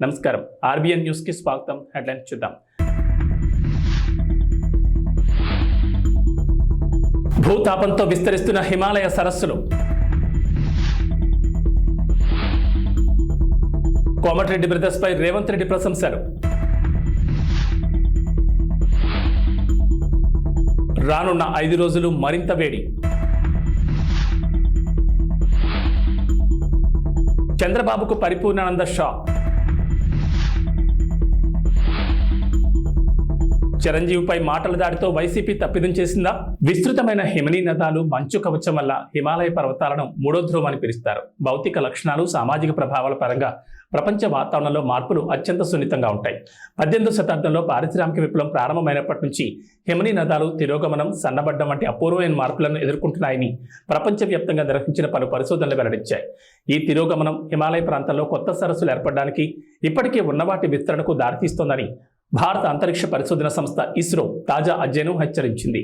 నమస్కారం. RBN news కి స్వాగతం. హెడ్లైన్స్ చూద్దాం. భూతాపంతో విస్తరిస్తున్న హిమాలయ సరస్సులు. కోమటిరెడ్డి బ్రదర్స్ పై రేవంత్ రెడ్డి ప్రశంసలు. రానున్న 5 రోజులు మరింత వేడి. చంద్రబాబుకు పరిపూర్ణానంద షాక్. చిరంజీవిపై మాటల దాడితో వైసీపీ తప్పిదం చేసిందా? విస్తృతమైన హిమనీ నదాలు మంచు కవచం వల్ల హిమాలయ పర్వతాలను మూడో ధ్రువం అని పిలుస్తారు. భౌతిక లక్షణాలు, సామాజిక ప్రభావాల పరంగా ప్రపంచ వాతావరణంలో మార్పులు అత్యంత సున్నితంగా ఉంటాయి. 18వ శతాబ్దంలో పారిశ్రామిక విప్లవం ప్రారంభమైనప్పటి నుంచి హిమనీ నదాలు తిరోగమనం, సన్నబడ్డం వంటి అపూర్వమైన మార్పులను ఎదుర్కొంటున్నాయని ప్రపంచవ్యాప్తంగా నిర్వహించిన పలు పరిశోధనలు వెల్లడించాయి. ఈ తిరోగమనం హిమాలయ ప్రాంతాల్లో కొత్త సరస్సులు ఏర్పడడానికి, ఇప్పటికే ఉన్నవాటి విస్తరణకు దారితీస్తోందని భారత అంతరిక్ష పరిశోధన సంస్థ ఇస్రో తాజా అధ్యయనం హెచ్చరించింది.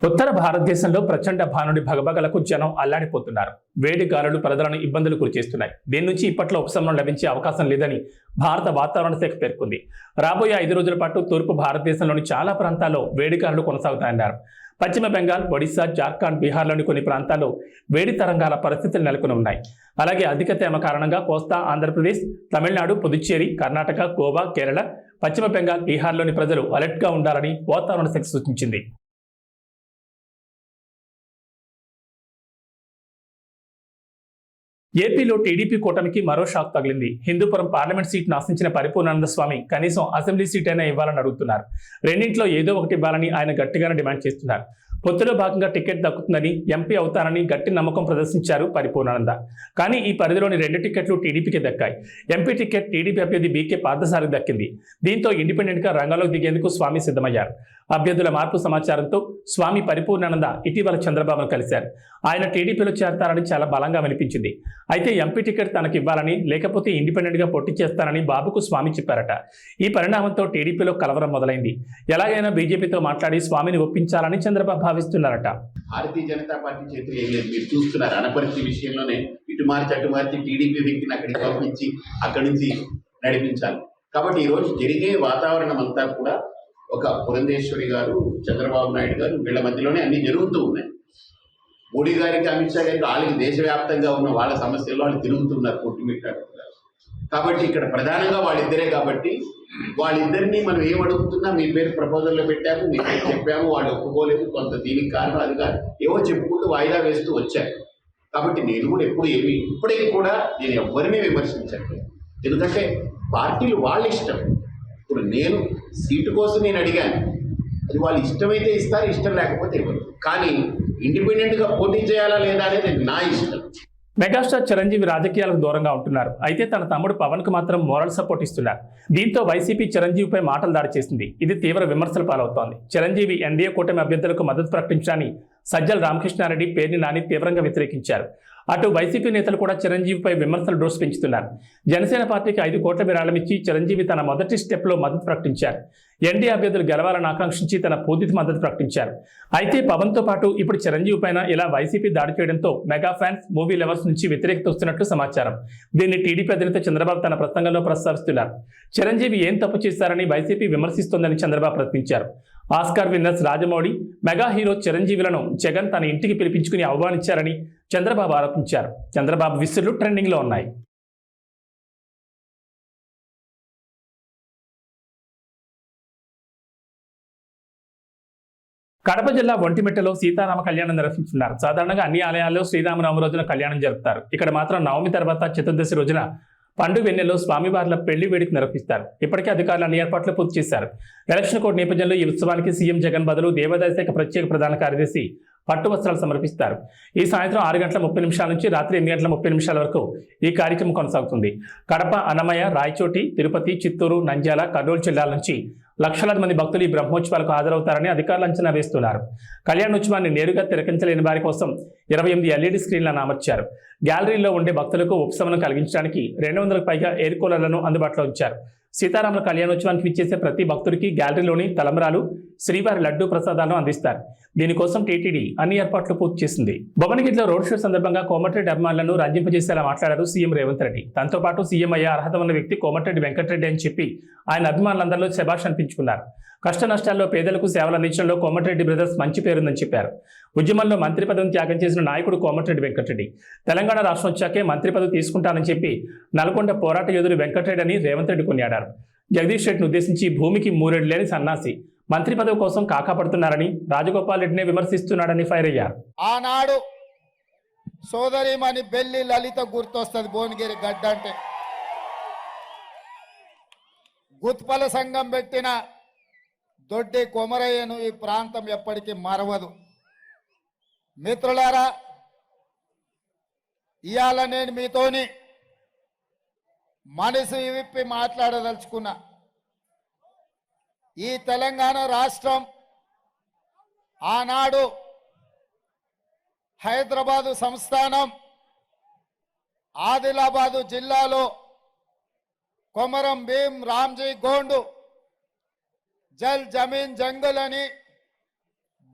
ఉత్తర భారతదేశంలో ప్రచండ భానుడి భగభగలకు జనం అల్లాడిపోతున్నారు. వేడి గాలులు ప్రజలను ఇబ్బందులు గురిచేస్తున్నాయి. దీని నుంచి ఇప్పట్లో ఉపశమనం లభించే అవకాశం లేదని భారత వాతావరణ శాఖ పేర్కొంది. రాబోయే 5 రోజుల పాటు తూర్పు భారతదేశంలోని చాలా ప్రాంతాల్లో వేడి గాలులు కొనసాగుతాయన్నారు. పశ్చిమ బెంగాల్, ఒడిశా, జార్ఖండ్, బీహార్లోని కొన్ని ప్రాంతాల్లో వేడి తరంగాల పరిస్థితులు నెలకొని ఉన్నాయి. అలాగే అధిక తేమ కారణంగా కోస్తా ఆంధ్రప్రదేశ్, తమిళనాడు, పుదుచ్చేరి, కర్ణాటక, గోవా, కేరళ, పశ్చిమ బెంగాల్, బీహార్లోని ప్రజలు అలర్ట్గా ఉండాలని వాతావరణ శాఖ సూచించింది. ఏపీలో టీడీపీ కూటమికి మరో షాక్ తగిలింది. హిందూపురం పార్లమెంట్ సీట్ను ఆశించిన పరిపూర్ణానంద స్వామి కనీసం అసెంబ్లీ సీట్ అయినా ఇవ్వాలని అడుగుతున్నారు. రెండింటిలో ఏదో ఒకటి ఇవ్వాలని ఆయన గట్టిగానే డిమాండ్ చేస్తున్నారు. పొత్తులో భాగంగా టికెట్ దక్కుతుందని, ఎంపీ అవుతానని గట్టి నమ్మకం ప్రదర్శించారు పరిపూర్ణానంద. కానీ ఈ పరిధిలోని 2 టికెట్లు టీడీపీకి దక్కాయి. ఎంపీ టికెట్ టీడీపీ అభ్యర్థి బీకే పార్థసారథికి దక్కింది. దీంతో ఇండిపెండెంట్గా రంగంలోకి దిగేందుకు స్వామి సిద్ధమయ్యారు. అభ్యర్థుల మార్పు సమాచారంతో స్వామి పరిపూర్ణానంద ఇటీవల చంద్రబాబును కలిశారు. ఆయన టీడీపీలో చేరతారని చాలా బలంగా వినిపించింది. అయితే ఎంపీ టికెట్ తనకు ఇవ్వాలని, లేకపోతే ఇండిపెండెంట్గా పోటీ చేస్తానని బాబుకు స్వామి చెప్పారట. ఈ పరిణామంతో టీడీపీలో కలవరం మొదలైంది. ఎలాగైనా బీజేపీతో మాట్లాడి స్వామిని ఒప్పించాలని చంద్రబాబు భావిస్తున్నారట. భారతీయ జనతా పార్టీ చేతులు ఏం లేదు. మీరు చూస్తున్నారు, అనపర్తి విషయంలోనే ఇటు మార్చి అటు మార్చి టీడీపీ వ్యక్తిని అక్కడికి పంపించి అక్కడి నుంచి నడిపించాలి. కాబట్టి ఈరోజు జరిగే వాతావరణం అంతా కూడా ఒక పురంధేశ్వరి గారు, చంద్రబాబు నాయుడు గారు, వీళ్ళ మధ్యలోనే అన్ని జరుగుతూ ఉన్నాయి. మోడీ గారికి, అమిత్ షా గారికి, వాళ్ళకి దేశవ్యాప్తంగా ఉన్న వాళ్ళ సమస్యల్లో వాళ్ళు తిరుగుతున్నారు, కొట్టుమిట్టాడుతున్నారు. కాబట్టి ఇక్కడ ప్రధానంగా వాళ్ళిద్దరే. కాబట్టి వాళ్ళిద్దరినీ మనం ఏం అడుగుతున్నా, మీ పేరు ప్రపోజల్లో పెట్టాము, మీ పేరు చెప్పాము, వాళ్ళు ఒప్పుకోలేదు, కొంత దీనికి కారణం అది కాదు, ఏవో చెప్పుకుంటూ వాయిదా వేస్తూ వచ్చారు. కాబట్టి నేను కూడా ఇప్పటికీ కూడా నేను ఎవరినీ విమర్శించట్లేదు. ఎందుకంటే పార్టీలు వాళ్ళ ఇష్టం. ఇప్పుడు నేను సీటు కోసం నేను అడిగాను, అది వాళ్ళు ఇష్టమైతే ఇస్తారు, ఇష్టం లేకపోతే ఇవ్వరు. కానీ ఇండిపెండెంట్గా పోటీ చేయాలా లేదా అనేది నా ఇష్టం. మెగాస్టార్ చిరంజీవి రాజకీయాలకు దూరంగా ఉంటున్నారు. అయితే తన తమ్ముడు పవన్ కు మాత్రం మోరల్ సపోర్ట్ ఇస్తున్నారు. దీంతో వైసీపీ చిరంజీవిపై మాటలు దాడి చేసింది. ఇది తీవ్ర విమర్శల పాలవుతోంది. చిరంజీవి ఎన్డీఏ కూటమి అభ్యర్థులకు మద్దతు ప్రకటించడాన్ని సజ్జల రామకృష్ణారెడ్డి, పేర్ని నాని తీవ్రంగా వ్యతిరేకించారు. అటు వైసీపీ నేతలు కూడా చిరంజీవిపై విమర్శలు డోసు పెంచుతున్నారు. జనసేన పార్టీకి 5 కోట్ల విరాళం ఇచ్చి చిరంజీవి తన మొదటి స్టెప్లో మద్దతు ప్రకటించారు. ఎన్డీఏ అభ్యర్థులు గెలవాలని ఆకాంక్షించి తన పూర్తి మద్దతు ప్రకటించారు. అయితే పవన్తో పాటు ఇప్పుడు చిరంజీవి పైన ఇలా వైసీపీ దాడి చేయడంతో మెగా ఫ్యాన్స్, మూవీ లవర్స్ నుంచి వ్యతిరేకత వస్తున్నట్లు సమాచారం. దీన్ని టీడీపీ అధినేత చంద్రబాబు తన ప్రసంగంలో ప్రస్తావిస్తున్నారు. చిరంజీవి ఏం తప్పు చేశారని వైసీపీ విమర్శిస్తోందని చంద్రబాబు ప్రశ్నించారు. Oscar winners Rajamouli, mega hero చిరంజీవులను జగన్ తన ఇంటికి పిలిపించుకుని ఆహ్వానించారని చంద్రబాబు ఆరోపించారు. చంద్రబాబు విసులు ట్రెండింగ్లో ఉన్నాయి. కడప జిల్లా ఒంటిమిట్టలో సీతారామ కళ్యాణం నిర్వహించున్నారు. సాధారణంగా అన్ని ఆలయాల్లో శ్రీరామనవమి రోజున కళ్యాణం జరుపుతారు. ఇక్కడ మాత్రం నవమి తర్వాత చతుర్దశి రోజున పండు వెన్నెల్లో స్వామివార్ల పెళ్లి వేడుక నిర్వహిస్తారు. ఇప్పటికే అధికారులు అన్ని ఏర్పాట్లు పూర్తి చేశారు. ఎలక్షన్ కోడ్ నేపథ్యంలో ఈ ఉత్సవానికి సీఎం జగన్ బదులు దేవాదాయ శాఖ ప్రత్యేక ప్రధాన కార్యదర్శి పట్టు వస్త్రాలు సమర్పిస్తారు. ఈ సాయంత్రం 6:30 నుంచి రాత్రి 8:30 వరకు ఈ కార్యక్రమం కొనసాగుతుంది. కడప, అన్నమయ్య, రాయచోటి, తిరుపతి, చిత్తూరు, నంద్యాల, కర్నూలు జిల్లాల నుంచి లక్షలాది మంది భక్తులు ఈ బ్రహ్మోత్సవాలకు హాజరవుతారని అధికారులు అంచనా వేస్తున్నారు. కళ్యాణోత్సవాన్ని నేరుగా తిలకించలేని వారి కోసం 28 LED స్క్రీన్లను అమర్చారు. గ్యాలరీలో ఉండే భక్తులకు ఉపశమనం కలిగించడానికి 200కు పైగా ఎయిర్ కూలర్లను అందుబాటులో ఉంచారు. సీతారాముల కళ్యాణోత్సవానికి విచ్చేసే ప్రతి భక్తుడికి గ్యాలరీలోని తలంబ్రాలు, శ్రీవారి లడ్డూ ప్రసాదాలను అందిస్తారు. దీనికోసం టీటీడీ అన్ని ఏర్పాట్లు పూర్తి చేసింది. భువనగిరిలో రోడ్ షో సందర్భంగా కోమటిరెడ్డి అభిమానులను రంజింపజేసేలా మాట్లాడారు సీఎం రేవంత్ రెడ్డి. దాంతో పాటు సీఎం అయ్యే అర్హత ఉన్న వ్యక్తి కోమటిరెడ్డి వెంకటరెడ్డి అని చెప్పి ఆయన అభిమానులందరిలో శభాష్ అనిపించుకున్నారు. కష్ట నష్టాల్లో పేదలకు సేవలు అందించడంలో కోమటిరెడ్డి బ్రదర్స్ మంచి పేరుందని చెప్పారు. ఉద్యమంలో మంత్రి పదవిని త్యాగం చేసిన నాయకుడు కోమటిరెడ్డి వెంకటరెడ్డి. తెలంగాణ రాష్ట్రం వచ్చాకే మంత్రి పదవి తీసుకుంటానని చెప్పి నల్గొండ పోరాట యోధుడు వెంకటరెడ్డి అని రేవంత్ రెడ్డి కొనియాడారు. జగదీష్ రెడ్డిని ఉద్దేశించి భూమికి మూరెడు లేని సన్నాసి మంత్రి పదవి కోసం కాకాపడుతున్నారని, రాజగోపాల్ రెడ్డినే విమర్శిస్తున్నాడని ఫైర్ అయ్యారు. ఆనాడు సోదరిమణి బెల్లి లలిత గుర్తొస్తుంది. భువనగిరి గడ్డ అంటే గుత్పల సంఘం పెట్టిన దొడ్డి కొమరయ్యను ఈ ప్రాంతం ఎప్పటికీ మరవదు. మిత్రులారా, ఇవాళ నేను మీతోని మనసు విప్పి మాట్లాడదలుచుకున్నా. ఈ తెలంగాణ రాష్ట్రం ఆనాడు హైదరాబాదు సంస్థానం ఆదిలాబాదు జిల్లాలో కొమరం భీం రామ్జీ గోండు జల్ జమీన్ జంగల్ అని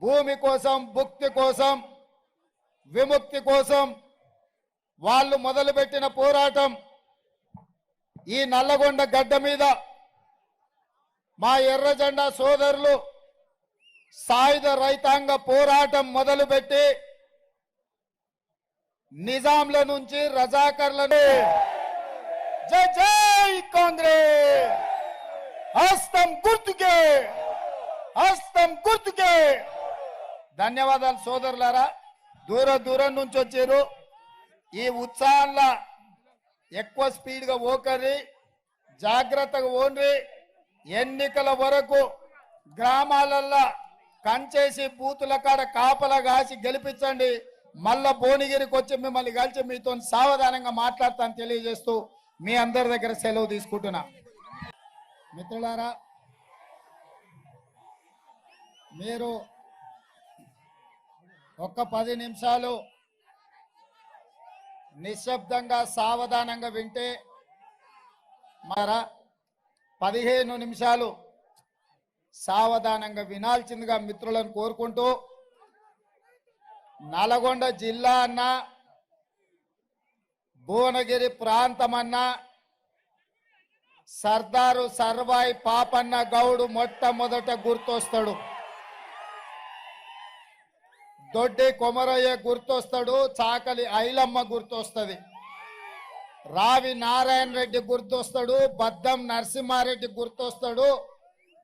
భూమి కోసం, భుక్తి కోసం, విముక్తి కోసం వాళ్ళు మొదలుపెట్టిన పోరాటం ఈ నల్లగొండ గడ్డ మీద మా ఎర్ర జెండా సోదరులు సాయుధ రైతాంగ పోరాటం మొదలుపెట్టి నిజాంల నుంచి రజాకర్లను జై జై కాంగ్రెస్, హస్తం గుర్తుకే, హస్తం గుర్తుకే. ధన్యవాదాలు సోదరులారా. దూరం నుంచి వచ్చారు. ఈ ఉత్సాహంలో ఎక్కువ స్పీడ్గా ఓకర్రి, జాగ్రత్తగా ఓన్రి. ఎన్నికల వరకు గ్రామాలల్లో కంచేసి బూతుల కాడ కాపలా కాసి గెలిపించండి. మళ్ళా భువనగిరికి వచ్చి మిమ్మల్ని కలిసి మీతో సావధానంగా మాట్లాడతాను తెలియజేస్తూ మీ అందరి దగ్గర సెలవు తీసుకుంటున్నా. మిత్రులారా, మీరు ఒక్క 10 నిమిషాలు నిశ్శబ్దంగా సావధానంగా వింటే, మరా 15 నిమిషాలు సావధానంగా వినాల్సిందిగా మిత్రులను కోరుకుంటూ, నల్గొండ జిల్లా అన్నా, భువనగిరి ప్రాంతం అన్నా, సర్దారు సర్వాయి పాపన్న గౌడు మొట్టమొదట గుర్తొస్తాడు. దొడ్డి కొమరయ్య గుర్తొస్తాడు. చాకలి ఐలమ్మ గుర్తొస్తుంది. రావి నారాయణ రెడ్డి గుర్తొస్తాడు. బద్దం నరసింహారెడ్డి గుర్తొస్తాడు.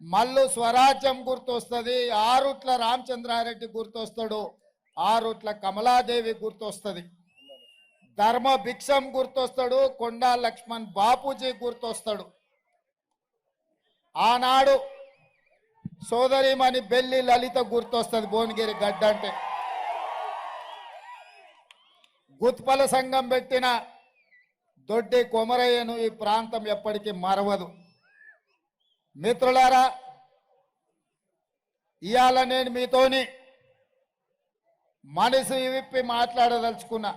మల్లు స్వరాజ్యం గుర్తొస్తుంది. ఆరుట్ల రామచంద్రారెడ్డి గుర్తొస్తాడు. ఆరుట్ల కమలాదేవి గుర్తొస్తుంది. ధర్మ భిక్షం గుర్తొస్తాడు. కొండా లక్ష్మణ్ బాపూజీ గుర్తొస్తాడు. ఆనాడు సోదరిమణి బెల్లి లలిత గుర్తొస్తుంది. భువనగిరి గడ్డ అంటే గుత్పల సంఘం పెట్టిన దొడ్డి కొమరయ్యను ఈ ప్రాంతం ఎప్పటికీ మరవదు. మిత్రులారా, ఇవాళ నేను మీతోని మనసు విప్పి మాట్లాడదలుచుకున్నా.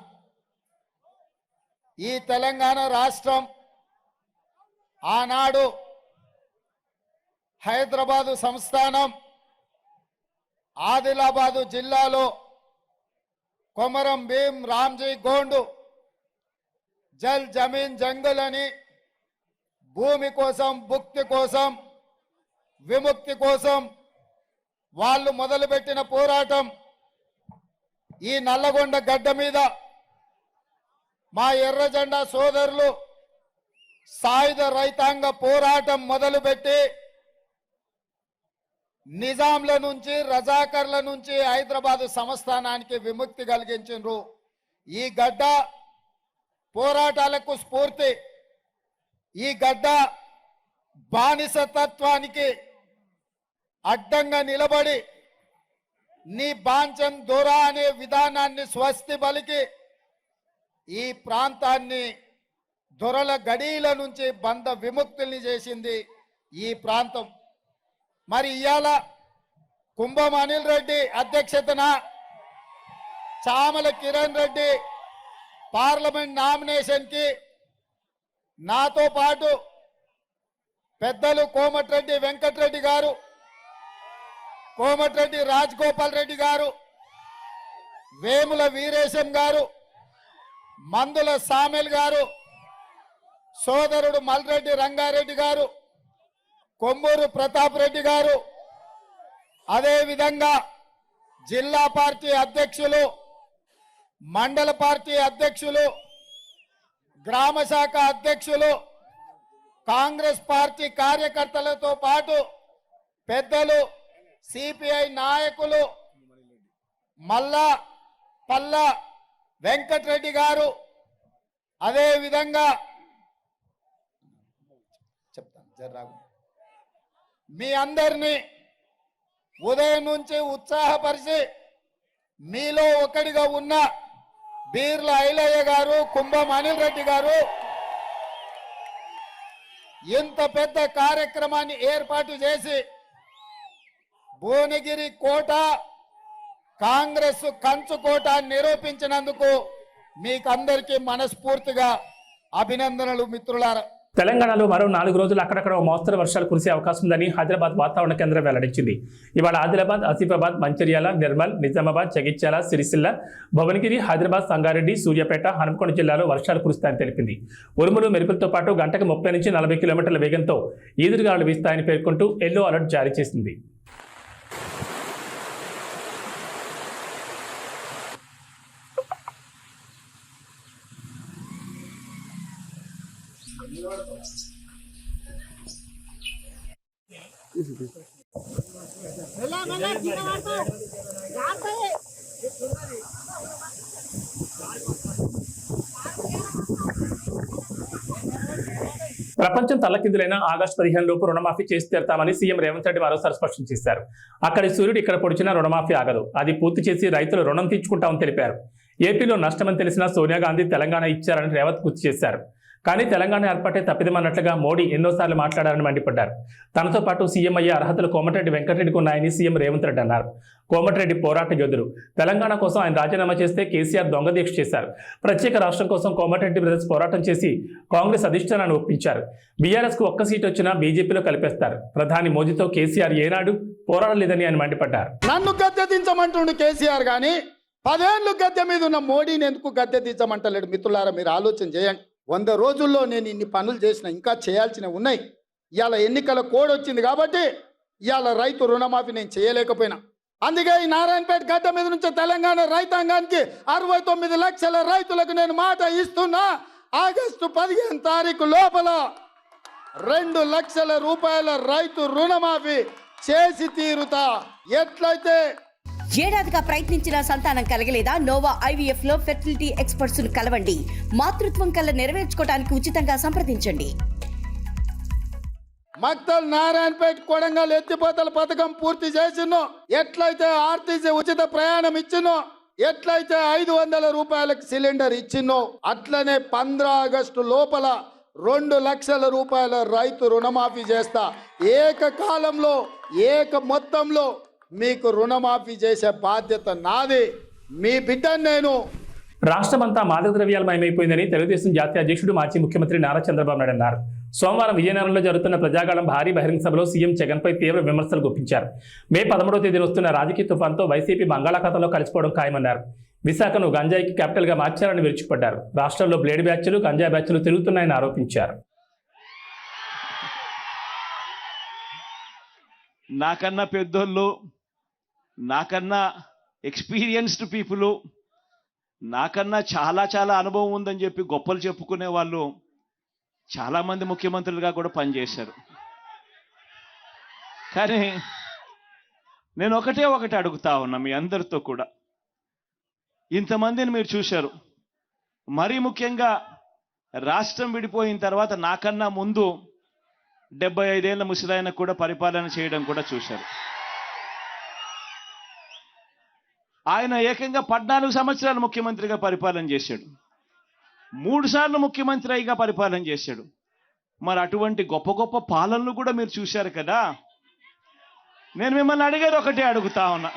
ఈ తెలంగాణ రాష్ట్రం ఆనాడు హైదరాబాదు సంస్థానం ఆదిలాబాదు జిల్లాలో కొమరం భీం రామ్జీ గోండు జల్ జమీన్ జంగల్ అని భూమి కోసం, భుక్తి కోసం, విముక్తి కోసం వాళ్ళు మొదలుపెట్టిన పోరాటం ఈ నల్లగొండ గడ్డ మీద మా ఎర్ర జెండా సోదరులు సాయుధ రైతాంగ పోరాటం మొదలుపెట్టి నిజాంల నుంచి, రజాకర్ల నుంచి హైదరాబాదు సంస్థానానికి విముక్తి కలిగించారు. ఈ గడ్డ పోరాటాలకు స్ఫూర్తి. ఈ గడ్డ బానిసతత్వానికి అడ్డంగా నిలబడి నీ బాంచం దొర అనే విధానాన్ని స్వస్తి పలికి ఈ ప్రాంతాన్ని దొరల గడీల నుంచి బంధ విముక్తుల్ని చేసింది ఈ ప్రాంతం. మరి ఇవాళ కుంభం అనిల్ రెడ్డి అధ్యక్షతన, చామల కిరణ్ రెడ్డి, పార్లమెంట్ నామినేషన్కి నాతో పాటు పెద్దలు కోమటిరెడ్డి వెంకటరెడ్డి గారు, కోమటిరెడ్డి రాజగోపాల్ రెడ్డి గారు, వేముల వీరేశం గారు, మందుల సామెల్ గారు, సోదరుడు మల్రెడ్డి రంగారెడ్డి గారు, కొమ్మూరు ప్రతాప్ రెడ్డి గారు, అదేవిధంగా జిల్లా పార్టీ అధ్యక్షులు, మండల పార్టీ అధ్యక్షులు, గ్రామ శాఖ అధ్యక్షులు, కాంగ్రెస్ పార్టీ కార్యకర్తలతో పాటు పెద్దలు, సిపిఐ నాయకులు, మల్లా పల్లా వెంకటరెడ్డి గారు, అదేవిధంగా చెప్తాను జర్రాగు, మీ అందరినీ ఉదయం నుంచి ఉత్సాహపరిచి మీలో ఒకటిగా ఉన్న బీర్ల ఐలయ్య గారు, కుంభం అనిల్ రెడ్డి గారు ఇంత పెద్ద కార్యక్రమాన్ని ఏర్పాటు చేసి భువనగిరి కోట కాంగ్రెస్ కంచు కోట నిరూపించినందుకు మీకందరికీ మనస్ఫూర్తిగా అభినందనలు మిత్రులారా. తెలంగాణలో మరో 4 రోజులు అక్కడక్కడ మోస్తరు వర్షాలు కురిసే అవకాశం ఉందని హైదరాబాద్ వాతావరణ కేంద్రం వెల్లడించింది. ఇవాళ ఆదిలాబాద్, ఆసిఫాబాద్, మంచిర్యాల, నిర్మల్, నిజామాబాద్, జగిత్యాల, సిరిసిల్ల, భువనగిరి, హైదరాబాద్, సంగారెడ్డి, సూర్యాపేట, హనుమకొండ జిల్లాలో వర్షాలు కురుస్తాయని తెలిపింది. ఉరుములు, మెరుపులతో పాటు గంటకు 30 నుంచి 40 కిలోమీటర్ల వేగంతో ఈదురుగాలులు వీస్తాయని పేర్కొంటూ ఎల్లో అలర్ట్ జారీ చేసింది. ప్రపంచం తల్లకిందులైన ఆగస్టు 15 లోపు రుణమాఫీ చేసి తీరుతామని సీఎం రేవంత్ రెడ్డి మరోసారి స్పష్టం చేశారు. అక్కడి సూర్యుడు ఇక్కడ పొడిచినా రుణమాఫీ ఆగదు, అది పూర్తి చేసి రైతులు రుణం తీర్చుకుంటామని తెలిపారు. ఏపీలో నష్టమని తెలిసినా సోనియా గాంధీ తెలంగాణ ఇచ్చారని రేవంత్ గుర్తు చేశారు. కానీ తెలంగాణ ఏర్పాటే తప్పిదమన్నట్లుగా మోడీ ఎన్నోసార్లు మాట్లాడారని మండిపడ్డారు. తనతో పాటు సీఎం అయ్యే అర్హతలు కోమటిరెడ్డి వెంకటరెడ్డికి ఉన్నాయని సీఎం రేవంత్ రెడ్డి అన్నారు. కోమటిరెడ్డి పోరాట యోధుడు. తెలంగాణ కోసం ఆయన రాజీనామా చేస్తే కేసీఆర్ దొంగ దీక్ష చేశారు. ప్రత్యేక రాష్ట్రం కోసం కోమటిరెడ్డి బ్రదర్స్ పోరాటం చేసి కాంగ్రెస్ అధిష్టానాన్ని ఒప్పించారు. బీఆర్ఎస్కు ఒక్క సీటు వచ్చినా బీజేపీలో కలిపేస్తారు. ప్రధాని మోదీతో కేసీఆర్ ఏనాడు పోరాడలేదని ఆయన మండిపడ్డారు. నన్ను గద్దె దించమంటుండు కేసీఆర్ గాని 10 ఏళ్ళు గద్దె మీద ఉన్న మోడీని ఎందుకు గద్దె దించమంటలేడు? మిత్రులారా, మీరు ఆలోచన చేయండి. 100 రోజుల్లో నేను ఇన్ని పనులు చేసిన, ఇంకా చేయాల్సినవి ఉన్నాయి. ఇవాళ ఎన్నికల కోడ్ వచ్చింది కాబట్టి ఇవాళ రైతు రుణమాఫీ నేను చేయలేకపోయినా. అందుకే ఈ నారాయణపేట గడ్డ మీద నుంచి తెలంగాణ రైతాంగానికి 69 లక్షల రైతులకు నేను మాట ఇస్తున్నా. ఆగస్టు 15 తారీఖు లోపల 2 లక్షల రూపాయల రైతు రుణమాఫీ చేసి తీరుతా. ఎట్లయితే ఏడాదిగా ప్రయత్నించిన సంతానం కలగలేదా? నోవా ఐవీఎఫ్ లో ఫెర్టిలిటీ ఎక్స్పర్ట్స్ ను కలవండి. మాతృత్వం కల్లా నెరవేర్చుకోవడానికి ఉచితంగా సంప్రదించండి. మక్తల్ నారాయణపేట కొడంగల్ ఎత్తిపోతల పథకం పూర్తి చేసినో, ఎట్లయితే ఆర్టీసీ ఉచిత ప్రయాణం ఇచ్చినో, ఎట్లయితే 500 రూపాయలకు సిలిండర్ ఇచ్చినో, అట్లనే 15 ఆగస్టు లోపల 2 లక్షల రూపాయల రైతు రుణమాఫీ చేస్తా. ఏకకాలంలో మొత్తంలో మీకు రుణమాఫీ చేసే బాధ్యత నాది. మీ బిడ్డను నేను. రాష్ట్రమంతా మాదక ద్రవ్యాలమయమైపోయిందని తెలుగుదేశం జాతీయ అధ్యక్షుడు మాజీ ముఖ్యమంత్రి నారా చంద్రబాబు నాయుడు అన్నారు. సోమవారం విజయనగరంలో జరుగుతున్న ప్రజాగాళం భారీ బహిరంగ సభలో సీఎం జగన్పై తీవ్ర విమర్శలు గుప్పించారు. మే 13వ తేదీన వస్తున్న రాజకీయ తుఫాన్తో వైసీపీ బంగాళాఖాతంలో కలిసిపోవడం ఖాయమన్నారు. విశాఖను గంజాయికి క్యాపిటల్గా మార్చారని విరుచుకుపడ్డారు. రాష్ట్రంలో బ్లేడ్ బ్యాచ్లు, గంజాయి బ్యాచ్లు తిరుగుతున్నాయని ఆరోపించారు. నాకన్నా పెద్దోళ్ళు, నాకన్నా ఎక్స్పీరియన్స్డ్ పీపుల్, నాకన్నా చాలా చాలా అనుభవం ఉందని చెప్పి గొప్పలు చెప్పుకునే వాళ్ళు చాలామంది ముఖ్యమంత్రులుగా కూడా పనిచేశారు. కానీ నేను ఒకటే అడుగుతా ఉన్నా మీ అందరితో కూడా. ఇంతమందిని మీరు చూశారు. మరీ ముఖ్యంగా రాష్ట్రం విడిపోయిన తర్వాత నాకన్నా ముందు 75 ఏళ్ల ముసలాయనకు కూడా పరిపాలన చేయడం కూడా చూశారు. ఆయన ఏకంగా 14 సంవత్సరాలు ముఖ్యమంత్రిగా పరిపాలన చేశాడు. 3 సార్లు ముఖ్యమంత్రిగా పరిపాలన చేశాడు. మరి అటువంటి గొప్ప గొప్ప పాలనలు కూడా మీరు చూశారు కదా. నేను మిమ్మల్ని అడిగేది ఒకటే అడుగుతా ఉన్నా.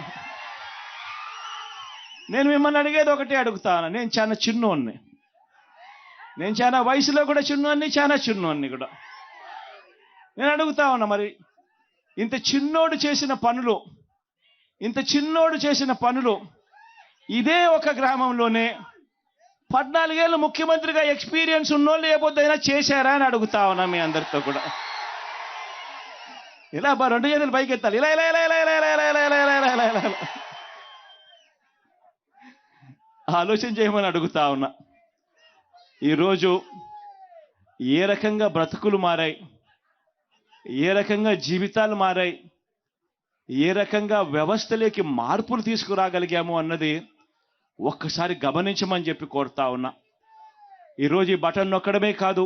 నేను చాలా చిన్నోన్ని. నేను చాలా వయసులో కూడా చిన్నోన్ని, చాలా చిన్నోన్ని కూడా. నేను అడుగుతా ఉన్నా, మరి ఇంత చిన్నోడు చేసిన పనులు ఇదే ఒక గ్రామంలోనే 14 ఏళ్ళు ముఖ్యమంత్రిగా ఎక్స్పీరియన్స్ ఉన్నోళ్ళు ఏ పొద్దుైనా చేశారా అని అడుగుతా ఉన్నా మీ అందరితో కూడా. ఇలా 2 చేతులు పైకి ఎత్తాలి, ఇలా ఇలా ఇలా ఇలా ఇలా ఇలా ఇలా ఇలా ఇలా ఇలా ఇలా ఇలా ఇలా ఆలోచన చేయమని అడుగుతా ఉన్నా. ఈరోజు ఏ రకంగా బ్రతుకులు మారాయి, ఏ రకంగా జీవితాలు మారాయి, ఏ రకంగా వ్యవస్థలోకి మార్పులు తీసుకురాగలిగాము అన్నది ఒక్కసారి గమనించమని చెప్పి కోరుతా ఉన్నా. ఈరోజు ఈ బటన్ నొక్కడమే కాదు,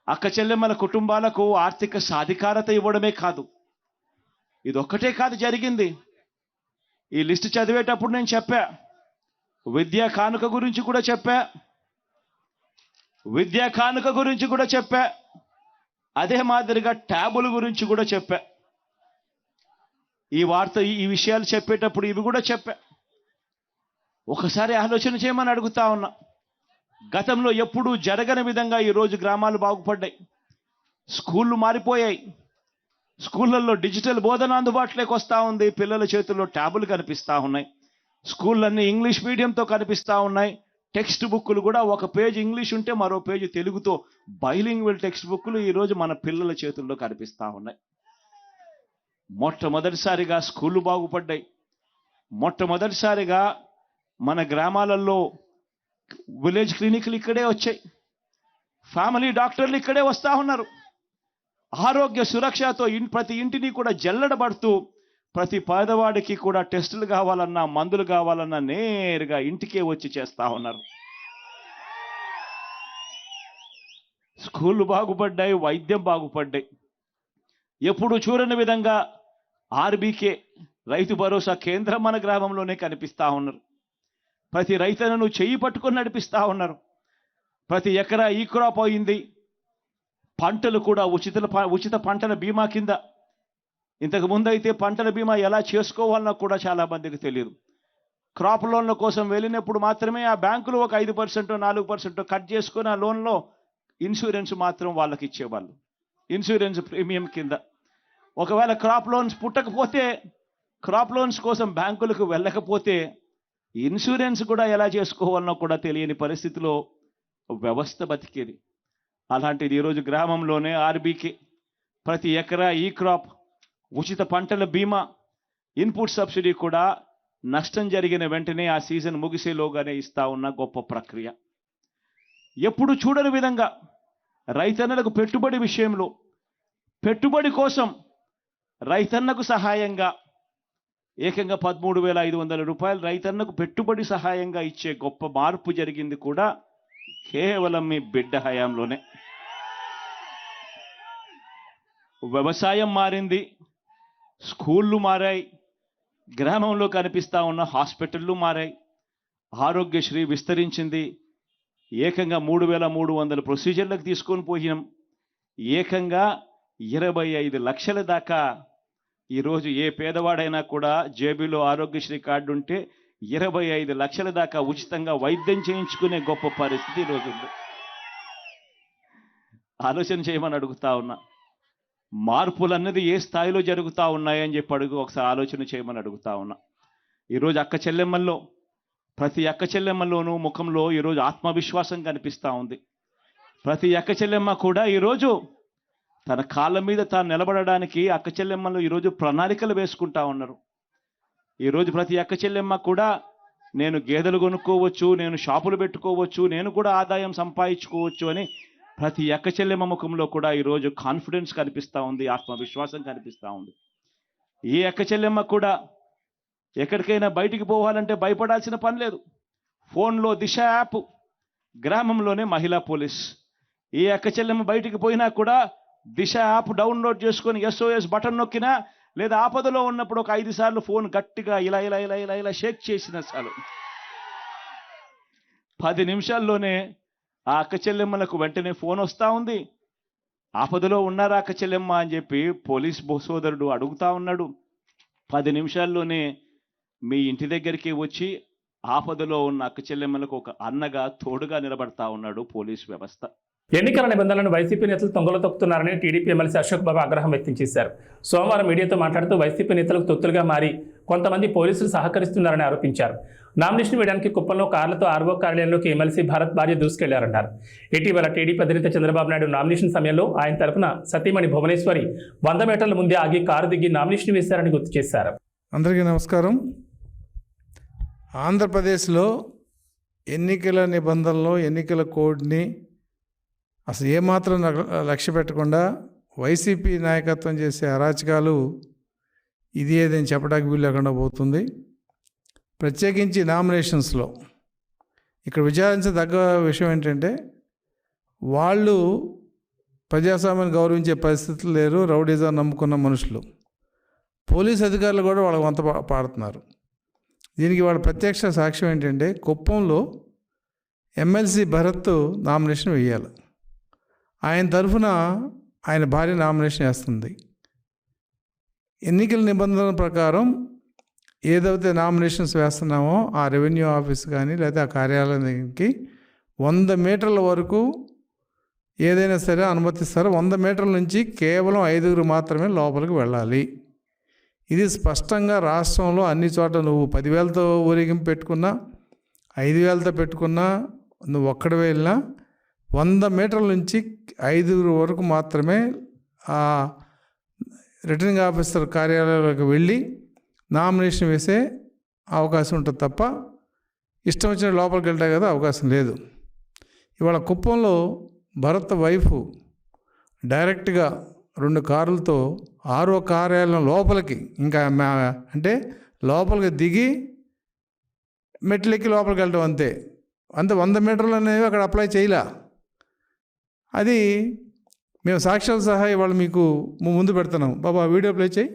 అక్క చెల్లెమ్మల కుటుంబాలకు ఆర్థిక సాధికారత ఇవ్వడమే కాదు, ఇదొక్కటే కాదు జరిగింది. ఈ లిస్టు చదివేటప్పుడు నేను చెప్పా, విద్యా కానుక గురించి కూడా చెప్పా, అదే మాదిరిగా ట్యాబుల గురించి కూడా చెప్పా. ఈ విషయాలు చెప్పేటప్పుడు ఇవి కూడా చెప్పా. ఒకసారి ఆలోచన చేయమని అడుగుతా ఉన్నా. గతంలో ఎప్పుడూ జరగని విధంగా ఈరోజు గ్రామాలు బాగుపడ్డాయి. స్కూళ్ళు మారిపోయాయి. స్కూళ్ళల్లో డిజిటల్ బోధన అందుబాటులోకి వస్తూ ఉంది. పిల్లల చేతుల్లో ట్యాబులు కనిపిస్తూ ఉన్నాయి. స్కూళ్ళన్నీ ఇంగ్లీష్ మీడియంతో కనిపిస్తూ ఉన్నాయి. టెక్స్ట్ బుక్కులు కూడా ఒక పేజ్ ఇంగ్లీష్ ఉంటే మరో పేజ్ తెలుగుతో బైలింగ్వల్ టెక్స్ట్ బుక్కులు ఈరోజు మన పిల్లల చేతుల్లో కనిపిస్తూ ఉన్నాయి. మొట్టమొదటిసారిగా స్కూళ్ళు బాగుపడ్డాయి. మొట్టమొదటిసారిగా మన గ్రామాలలో విలేజ్ క్లినిక్లు ఇక్కడే వచ్చాయి. ఫ్యామిలీ డాక్టర్లు ఇక్కడే వస్తూ ఉన్నారు. ఆరోగ్య సురక్షతో ప్రతి ఇంటిని కూడా జల్లెడబడుతూ ప్రతి పేదవాడికి కూడా టెస్టులు కావాలన్నా, మందులు కావాలన్నా నేరుగా ఇంటికే వచ్చి చేస్తూ ఉన్నారు. స్కూళ్ళు బాగుపడ్డాయి, వైద్యం బాగుపడ్డాయి. ఎప్పుడు చూడని విధంగా ఆర్బీకే రైతు భరోసా కేంద్రం మన గ్రామంలోనే కనిపిస్తూ ఉన్నారు. ప్రతి రైతులను చెయ్యి పట్టుకొని నడిపిస్తూ ఉన్నారు. ప్రతి ఎకరా ఈ క్రాప్ అయింది. పంటలు కూడా ఉచిత పంటల బీమా కింద. ఇంతకు ముందు అయితే పంటల బీమా ఎలా చేసుకోవాలన్నా కూడా చాలా మందికి తెలియదు. క్రాప్ లోన్ల కోసం వెళ్ళినప్పుడు మాత్రమే ఆ బ్యాంకులు ఒక 5%, 4% కట్ చేసుకొని ఆ లోన్లో ఇన్సూరెన్స్ మాత్రం వాళ్ళకి ఇచ్చేవాళ్ళు, ఇన్సూరెన్స్ ప్రీమియం కింద. ఒకవేళ క్రాప్ లోన్స్ పుట్టకపోతే, క్రాప్ లోన్స్ కోసం బ్యాంకులకు వెళ్ళకపోతే ఇన్సూరెన్స్ కూడా ఎలా చేసుకోవాలన్నా కూడా తెలియని పరిస్థితిలో వ్యవస్థ బతికేది. అలాంటిది ఈరోజు గ్రామంలోనే ఆర్బీకే ప్రతి ఎకరా ఈ క్రాప్, ఉచిత పంటల బీమా, ఇన్పుట్ సబ్సిడీ కూడా నష్టం జరిగిన వెంటనే ఆ సీజన్ ముగిసేలోగానే ఇస్తా ఉన్న గొప్ప ప్రక్రియ. ఎప్పుడు చూడని విధంగా రైతన్నలకు పెట్టుబడి విషయంలో, పెట్టుబడి కోసం రైతన్నకు సహాయంగా ఏకంగా 13,500 రూపాయలు రైతన్నకు పెట్టుబడి సహాయంగా ఇచ్చే గొప్ప మార్పు జరిగింది కూడా కేవలం మీ బిడ్డ హయాంలోనే. వ్యవసాయం మారింది, స్కూళ్ళు మారాయి, గ్రామంలో కనిపిస్తూ ఉన్న హాస్పిటళ్ళు మారాయి, ఆరోగ్యశ్రీ విస్తరించింది. ఏకంగా 3,300 ప్రొసీజర్లకు తీసుకొని పోయినాం. ఏకంగా 25 లక్షల దాకా ఈరోజు ఏ పేదవాడైనా కూడా జేబీలో ఆరోగ్యశ్రీ కార్డు ఉంటే 25 లక్షల దాకా ఉచితంగా వైద్యం చేయించుకునే గొప్ప పరిస్థితి ఈరోజు ఉంది. ఆలోచన చేయమని అడుగుతా ఉన్నా. మార్పులు అన్నది ఏ స్థాయిలో జరుగుతూ ఉన్నాయని చెప్పి ఒకసారి ఆలోచన చేయమని అడుగుతా ఉన్నా. ఈరోజు అక్క చెల్లెమ్మల్లో, ప్రతి అక్క చెల్లెమ్మల్లోనూ ముఖంలో ఈరోజు ఆత్మవిశ్వాసం కనిపిస్తూ ఉంది. ప్రతి అక్క చెల్లెమ్మ కూడా ఈరోజు తన కాళ్ళ మీద తాను నిలబడడానికి అక్క చెల్లెమ్మలు ఈరోజు ప్రణాళికలు వేసుకుంటా ఉన్నారు. ఈరోజు ప్రతి అక్క చెల్లెమ్మ కూడా నేను గేదెలు కొనుక్కోవచ్చు, నేను షాపులు పెట్టుకోవచ్చు, నేను కూడా ఆదాయం సంపాదించుకోవచ్చు అని ప్రతి అక్క చెల్లెమ్మ ముఖంలో కూడా ఈరోజు కాన్ఫిడెన్స్ కనిపిస్తూ ఉంది, ఆత్మవిశ్వాసం కనిపిస్తూ ఉంది. ఈ అక్క చెల్లెమ్మ కూడా ఎక్కడికైనా బయటికి పోవాలంటే భయపడాల్సిన పని లేదు. ఫోన్లో దిశ యాప్, గ్రామంలోనే మహిళా పోలీస్. ఈ అక్క చెల్లెమ్మ బయటికి పోయినా కూడా దిశ యాప్ డౌన్లోడ్ చేసుకొని SOS బటన్ నొక్కినా, లేదా ఆపదలో ఉన్నప్పుడు ఒక 5 సార్లు ఫోన్ గట్టిగా ఇలా ఇలా ఇలా ఇలా ఇలా షేక్ చేసిన చాలు 10 నిమిషాల్లోనే ఆ అక్క చెల్లెమ్మలకు వెంటనే ఫోన్ వస్తూ ఉంది. ఆపదలో ఉన్నారా అక్క చెల్లెమ్మ అని చెప్పి పోలీస్ సోదరుడు అడుగుతా ఉన్నాడు. 10 నిమిషాల్లోనే మీ ఇంటి దగ్గరికి వచ్చి ఆపదలో ఉన్న అక్క చెల్లెమ్మలకు ఒక అన్నగా తోడుగా నిలబడతా ఉన్నాడు పోలీసు వ్యవస్థ. ఎన్నికల నిబంధనలను వైసీపీ నేతలు తొంగలో తొక్కుతున్నారని టీడీపీ ఎమ్మెల్సీ అశోక్ బాబు ఆగ్రహం వ్యక్తం చేశారు. సోమవారం మీడియాతో మాట్లాడుతూ వైసీపీ నేతలకు తొత్తులుగా మారి కొంతమంది పోలీసులు సహకరిస్తున్నారని ఆరోపించారు. నామినేషన్ వేయడానికి కుప్పంలో కార్లతో ఆర్వో కార్యాలయంలోకి ఎమ్మెల్సీ భారత్ భార్య దూసుకెళ్లారన్నారు. ఇటీవల టీడీపీ అధినేత చంద్రబాబు నాయుడు నామినేషన్ సమయంలో ఆయన తరపున సతీమణి భువనేశ్వరి 100 మీటర్ల ముందే ఆగి కారు దిగి నామినేషన్ వేశారని గుర్తు చేశారు. అందరికీ నమస్కారం. ఆంధ్రప్రదేశ్లో ఎన్నికల నిబంధనలు, ఎన్నికల కోడ్ని అసలు ఏమాత్రం లక్ష్య పెట్టకుండా వైసీపీ నాయకత్వం చేసే అరాచకాలు ఇది ఏదని చెప్పడానికి వీలు లేకుండా పోతుంది. ప్రత్యేకించి నామినేషన్స్లో ఇక్కడ విచారించదగ్గ విషయం ఏంటంటే, వాళ్ళు ప్రజాస్వామ్యాన్ని గౌరవించే పరిస్థితులు లేరు. రౌడీజం నమ్ముకున్న మనుషులు, పోలీస్ అధికారులు కూడా వాళ్ళకి వంత పాడుతున్నారు. దీనికి వాళ్ళ ప్రత్యక్ష సాక్ష్యం ఏంటంటే, కుప్పంలో ఎమ్మెల్సీ భరత్ నామినేషన్ వేయాలి. ఆయన తరఫున ఆయన భార్య నామినేషన్ వేస్తుంది. ఎన్నికల నిబంధనల ప్రకారం ఏదైతే నామినేషన్స్ వేస్తున్నామో ఆ రెవెన్యూ ఆఫీస్ కానీ లేదా ఆ కార్యాలయానికి 100 మీటర్ల వరకు ఏదైనా సరే అనుమతిస్తారు. 100 మీటర్ల నుంచి కేవలం 5 మాత్రమే లోపలికి వెళ్ళాలి. ఇది స్పష్టంగా రాష్ట్రంలో అన్ని చోట్ల నువ్వు 10,000తో ఊరేగింపు పెట్టుకున్నా, 5,000తో పెట్టుకున్నా, నువ్వు ఒక్కడే వెళ్ళినా 100 మీటర్ల నుంచి 5 వరకు మాత్రమే ఆ రిటర్నింగ్ ఆఫీసర్ కార్యాలయంలోకి వెళ్ళి నామినేషన్ వేసే అవకాశం ఉంటుంది తప్ప ఇష్టం వచ్చిన లోపలికి వెళ్తాయి కదా అవకాశం లేదు. ఇవాళ కుప్పంలో భరత్ వైఫ్ డైరెక్ట్గా 2 కార్లతో ఆరో కార్యాలయం లోపలికి, ఇంకా అంటే లోపలికి దిగి మెట్లెక్కి లోపలికి వెళ్ళడం అంతే. 100 మీటర్లు అనేవి అక్కడ అప్లై చేయలే. అది మేము సాక్ష్యాలు సహా ఇవాళ మీకు ముందు పెడుతున్నాం. బాబా వీడియో ప్లే చేయి.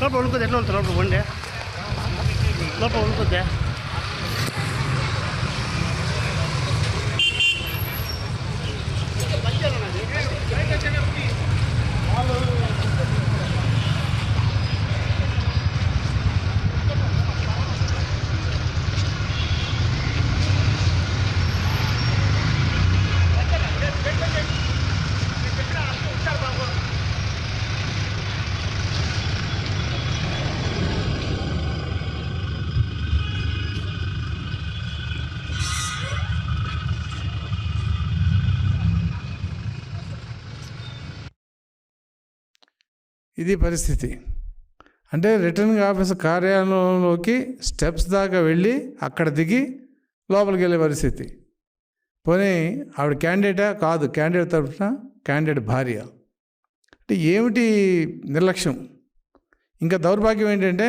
లోపల ఉడుకుద్ది, ఎట్లా వెళ్తారు లోపల వండే లోపల ఉడుకుద్ది. ఇది పరిస్థితి. అంటే రిటర్నింగ్ ఆఫీసర్ కార్యాలయంలోకి స్టెప్స్ దాకా వెళ్ళి అక్కడ దిగి లోపలికి వెళ్ళే పరిస్థితి. పోనీ ఆవిడ క్యాండిడేటా? కాదు, క్యాండిడేట్ తరఫున క్యాండిడేట్ భార్య. అంటే ఏమిటి నిర్లక్ష్యం. ఇంకా దౌర్భాగ్యం ఏంటంటే,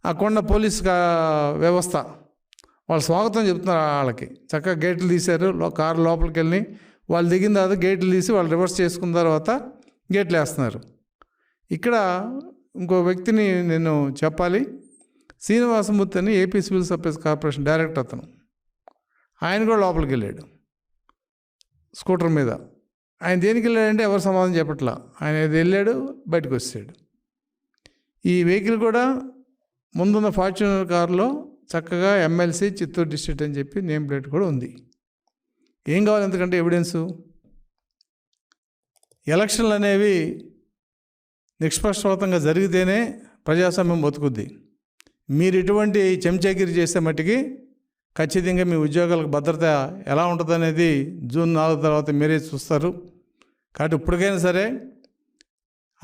అక్కడ పోలీస్ వ్యవస్థ వాళ్ళు స్వాగతం చెప్తున్నారు. వాళ్ళకి చక్కగా గేట్లు తీశారు. కారు లోపలికి వెళ్ళి వాళ్ళు దిగిన తర్వాత గేట్లు తీసి వాళ్ళు రివర్స్ చేసుకున్న తర్వాత గేట్లు వేస్తున్నారు. ఇక్కడ ఇంకో వ్యక్తిని నేను చెప్పాలి. శ్రీనివాసమూర్తి అని AP civil supplies corporation director అతను. ఆయన కూడా లోపలికి వెళ్ళాడు స్కూటర్ మీద. ఆయన దేనికి వెళ్ళాడంటే ఎవరు సమాధానం చెప్పట్లా. ఆయన వెళ్ళాడు, బయటకు వచ్చాడు. ఈ వెహికల్ కూడా ముందున్న ఫార్చ్యూనర్ కారులో చక్కగా ఎమ్మెల్సీ చిత్తూరు డిస్ట్రిక్ట్ అని చెప్పి నేమ్ ప్లేట్ కూడా ఉంది. ఏం కావాలి ఎందుకంటే ఎవిడెన్సు? ఎలక్షన్లు అనేవి నిష్పక్షపాతంగా జరిగితేనే ప్రజాస్వామ్యం బతుకుద్ది. మీరు ఇటువంటి చెంచాగిరి చేసే మట్టికి ఖచ్చితంగా మీ ఉద్యోగాలకు భద్రత ఎలా ఉంటుందనేది జూన్ 4 తర్వాత మీరే చూస్తారు. కాబట్టి ఇప్పటికైనా సరే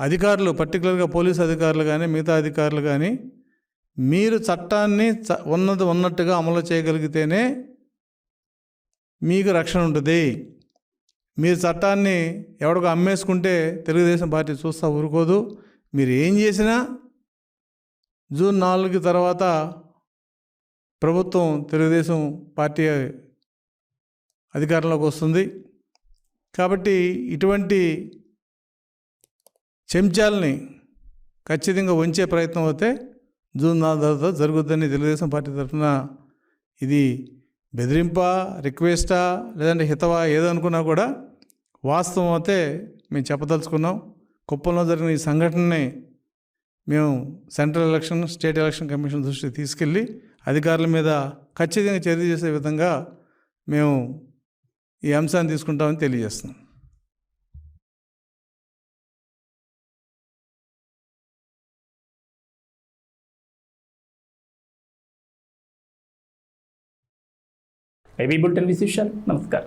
అధికారులు, పర్టికులర్గా పోలీసు అధికారులు కానీ మిగతా అధికారులు కానీ, మీరు చట్టాన్ని ఉన్నది ఉన్నట్టుగా అమలు చేయగలిగితేనే మీకు రక్షణ ఉంటుంది. మీరు చట్టాన్ని ఎవడికో అమ్మేసుకుంటే తెలుగుదేశం పార్టీ చూస్తూ ఊరుకోదు. మీరు ఏం చేసినా జూన్ 4 తర్వాత ప్రభుత్వం, తెలుగుదేశం పార్టీ అధికారంలోకి వస్తుంది. కాబట్టి ఇటువంటి చెంచాలని ఖచ్చితంగా ఉంచే ప్రయత్నం అయితే జూన్ 4 తర్వాత జరుగుతుందని తెలుగుదేశం పార్టీ తరఫున ఇది బెదిరింపా, రిక్వెస్టా, లేదంటే హితవా ఏదనుకున్నా కూడా వాస్తవం అయితే మేము చెప్పదలుచుకున్నాం. కుప్పంలో జరిగిన ఈ సంఘటనని మేము central election, state election commission దృష్టికి తీసుకెళ్ళి అధికారుల మీద ఖచ్చితంగా చర్య చేసే విధంగా మేము ఈ అంశాన్ని తీసుకుంటామని తెలియజేస్తున్నాం. ఏబీ బులెటిన్ విశేషాలు. నమస్కారం.